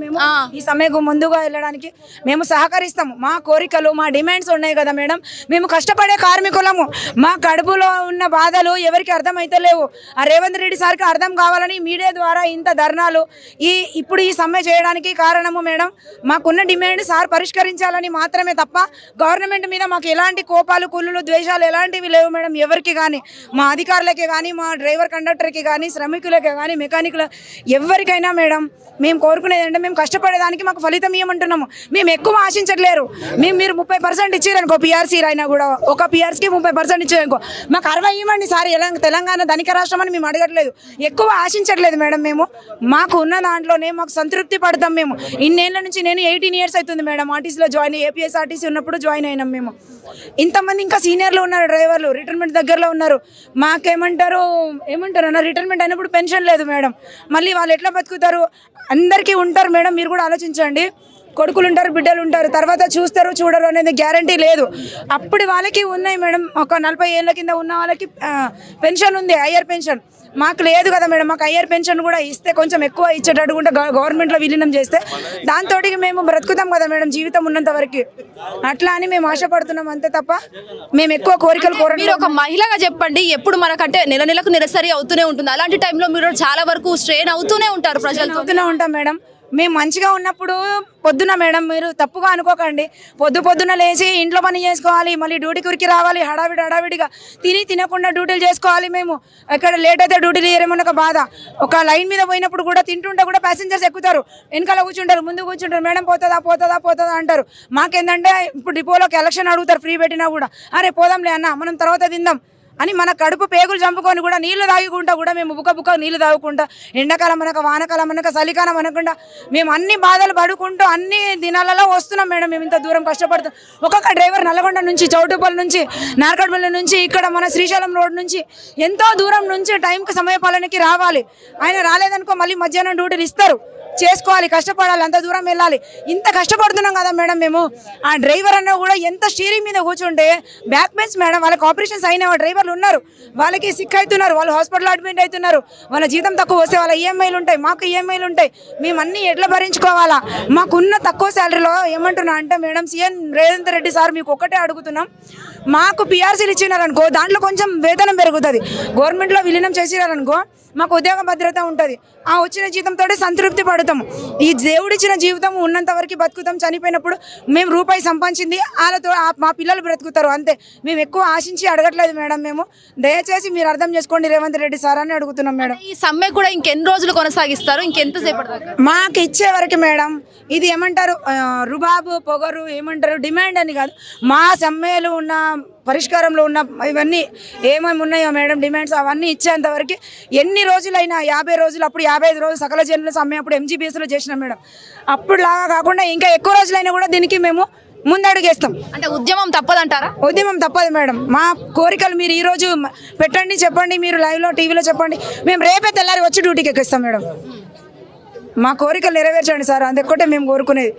మేము ఈ సమ్మెకు ముందుగా వెళ్ళడానికి మేము సహకరిస్తాము. మా కోరికలు మా డిమాండ్స్ ఉన్నాయి కదా మేడం. మేము కష్టపడే కార్మికులము. మా కడుపులో ఉన్న బాధలు ఎవరికి అర్థమైతలేవు. ఆ రేవంత్ రెడ్డి సార్కి అర్థం కావాలని మీడియా ద్వారా ఇంత ధర్నాలు ఇప్పుడు ఈ సమ్మె చేయడానికి కారణము మేడం. మాకున్న డిమాండ్ సార్ పరిష్కరించాలని మాత్రమే తప్ప గవర్నమెంట్ మీద మాకు ఎలాంటి కోపాలు కుళ్ళులు ద్వేషాలు ఎలాంటివి లేవు మేడం. ఎవరికి కానీ మా అధికారులకే కానీ మా డ్రైవర్ కండక్టర్కి కానీ శ్రమికులకే కానీ మెకానికుల ఎవరికైనా మేడం మేము కోరుకునేది అంటే మేము కష్టపడేదానికి మాకు ఫలితం ఇవ్వమంటున్నాము. మేము ఎక్కువ ఆశించట్లేరు. మీరు 30% ఇచ్చారనుకో పిఆర్సీ అయినా కూడా ఒక పిఆర్సీకి 30% ఇచ్చారనుకో మాకు 60 ఇవ్వండి సార్. తెలంగాణ ధనిక రాష్ట్రం అని మేము అడగట్లేదు, ఎక్కువ ఆశించట్లేదు మేడం. మేము మాకు ఉన్న దాంట్లోనే మాకు సంతృప్తి పడతాం. మేము ఇన్నేళ్ల నుంచి నేను 18 years అవుతుంది మేడం ఆర్టీసీలో జాయిన్ ఏపీఎస్ఆర్టీసీ ఉన్నప్పుడు జాయిన్ అయినాం మేము. ఇంతమంది ఇంకా సీనియర్లు ఉన్నారు, డ్రైవర్లు రిటైర్మెంట్ దగ్గరలో ఉన్నారు. మాకేమంటారు అన్న రిటైర్మెంట్ అయినప్పుడు పెన్షన్ లేదు మేడం. మళ్ళీ వాళ్ళు ఎట్లా బతుకుతారు? అందరికీ ఉంటారు మేడం, మీరు కూడా ఆలోచించండి. కొడుకులు ఉంటారు, బిడ్డలు ఉంటారు, తర్వాత చూస్తారు చూడరు అనేది గ్యారంటీ లేదు. అప్పుడు వాళ్ళకి ఉన్నాయి మేడం. ఒక 40 ఏళ్ళ కింద ఉన్న వాళ్ళకి పెన్షన్ ఉంది, హయ్యర్ పెన్షన్. మాకు లేదు కదా మేడం. మాకు హయ్యర్ పెన్షన్ కూడా ఇస్తే కొంచెం ఎక్కువ ఇచ్చేటట్టు కూడా గవర్నమెంట్లో విలీనం చేస్తే దాంతో మేము బ్రతుకుతాం కదా మేడం జీవితం ఉన్నంత వరకు. అట్లా అని మేము ఆశపడుతున్నాం అంతే తప్ప మేము ఎక్కువ కోరికలు మీరు ఒక మహిళగా చెప్పండి, ఎప్పుడు మనకంటే నెలకు నెలసరి అవుతూనే ఉంటుంది. అలాంటి టైంలో మీరు చాలా వరకు స్ట్రెయిన్ అవుతూనే ఉంటారు, ప్రజలు అవుతూనే ఉంటాం మేడం. మేము మంచిగా ఉన్నప్పుడు పొద్దున మేడం మీరు తప్పుగా అనుకోకండి, పొద్దున లేచి ఇంట్లో పని చేసుకోవాలి, మళ్ళీ డ్యూటీకి ఉరికి రావాలి, హడావిడిగా తినకుండా డ్యూటీలు చేసుకోవాలి. మేము ఎక్కడ లేట్ అయితే డ్యూటీలు చేయమని ఒక బాధ. ఒక లైన్ మీద పోయినప్పుడు కూడా తింటుంటే కూడా ప్యాసింజర్స్ ఎక్కుతారు, వెనకాల కూర్చుంటారు, ముందు కూర్చుంటారు. మేడం పోతుందా అంటారు. మాకేంటంటే ఇప్పుడు డిపోలోకి ఎలక్షన్ అడుగుతారు, ఫ్రీ పెట్టినా కూడా అరే పోదాంలే అన్న మనం తర్వాత తిందాం అని మన కడుపు పేగులు చంపుకొని కూడా నీళ్లు తాగుకుంటా కూడా మేము బుక్క నీళ్లు తాగుకుంటా ఎండాకాలం అనక వానకాలం అనక చలికాలం అనకుండా మేము అన్ని బాధలు పడుకుంటూ అన్ని దినాలలో వస్తున్నాం మేడం. మేము ఇంత దూరం కష్టపడుతాం. ఒక్కొక్క డ్రైవర్ నల్గొండ నుంచి, చౌటుపల్లి నుంచి, నార్కట్పల్లి నుంచి, ఇక్కడ మన శ్రీశైలం రోడ్ నుంచి ఎంతో దూరం నుంచి టైంకి సమయపాలనకి రావాలి. ఆయన రాలేదనుకో మళ్ళీ మధ్యాహ్నం డ్యూటీలు ఇస్తారు, చేసుకోవాలి, కష్టపడాలి, అంత దూరం వెళ్ళాలి. ఇంత కష్టపడుతున్నాం కదా మేడం మేము. ఆ డ్రైవర్ అన్న కూడా ఎంత స్టీరింగ్ మీద కూర్చుంటే బ్యాక్ పెయిన్స్ మేడం. వాళ్ళకి ఆపరేషన్స్ అయిన డ్రైవర్లు ఉన్నారు, వాళ్ళకి సిక్ అవుతున్నారు, వాళ్ళు హాస్పిటల్ అడ్మిట్ అవుతున్నారు. వాళ్ళ జీతం తక్కువ వస్తే వాళ్ళ ఈఎంఐలు ఉంటాయి, మాకు ఈఎంఐలు ఉంటాయి. మేము అన్నీ ఎట్లా భరించుకోవాలా? మాకున్న తక్కువ శాలరీలో ఏమంటున్నా అంటే madam CM Revanth Reddy sir మీకు ఒక్కటే అడుగుతున్నాం, మాకు పిఆర్సీలు ఇచ్చినారనుకో దాంట్లో కొంచెం వేతనం పెరుగుతుంది. గవర్నమెంట్లో విలీనం చేసినారనుకో మాకు ఉద్యోగ భద్రత ఉంటుంది. ఆ వచ్చిన జీతంతో సంతృప్తి పడతాము. ఈ దేవుడిచ్చిన జీవితం ఉన్నంత వరకు బతుకుతాం. చనిపోయినప్పుడు మేము రూపాయి సంపాదించింది వాళ్ళతో మా పిల్లలు బ్రతుకుతారు అంతే. మేము ఎక్కువ ఆశించి అడగట్లేదు మేడం. మేము దయచేసి మీరు అర్థం చేసుకోండి రేవంత్ రెడ్డి సార్ అని అడుగుతున్నాం మేడం. ఈ సమ్మె కూడా ఇంకెన్ని రోజులు కొనసాగిస్తారు? ఇంకెంతసేపు మాకు ఇచ్చే వరకు మేడం. ఇది ఏమంటారు రుబాబు పొగరు ఏమంటారు డిమాండ్ అని కాదు. మా సమ్మెలు ఉన్న పరిష్కారంలో ఉన్న ఇవన్నీ ఏమేమి ఉన్నాయో మేడం డిమాండ్స్ అవన్నీ ఇచ్చేంత వరకు ఎన్ని రోజులైనా 50 రోజులు, అప్పుడు 55 రోజులు సకల జనుల సమ్మె అప్పుడు ఎంజీబీఎస్లో చేసినాం మేడం. అప్పుడు లాగా కాకుండా ఇంకా ఎక్కువ రోజులైనా కూడా దీనికి మేము ముందడుగేస్తాం. అంటే ఉద్యమం తప్పదంటారా? ఉద్యమం తప్పదు మేడం. మా కోరికలు మీరు ఈరోజు పెట్టండి, చెప్పండి, మీరు లైవ్లో టీవీలో చెప్పండి, మేము రేపే తెల్లారి వచ్చి డ్యూటీకి ఎక్కిస్తాం మేడం. మా కోరికలు నెరవేర్చండి సార్, అందుకొకటే మేము కోరుకునేది.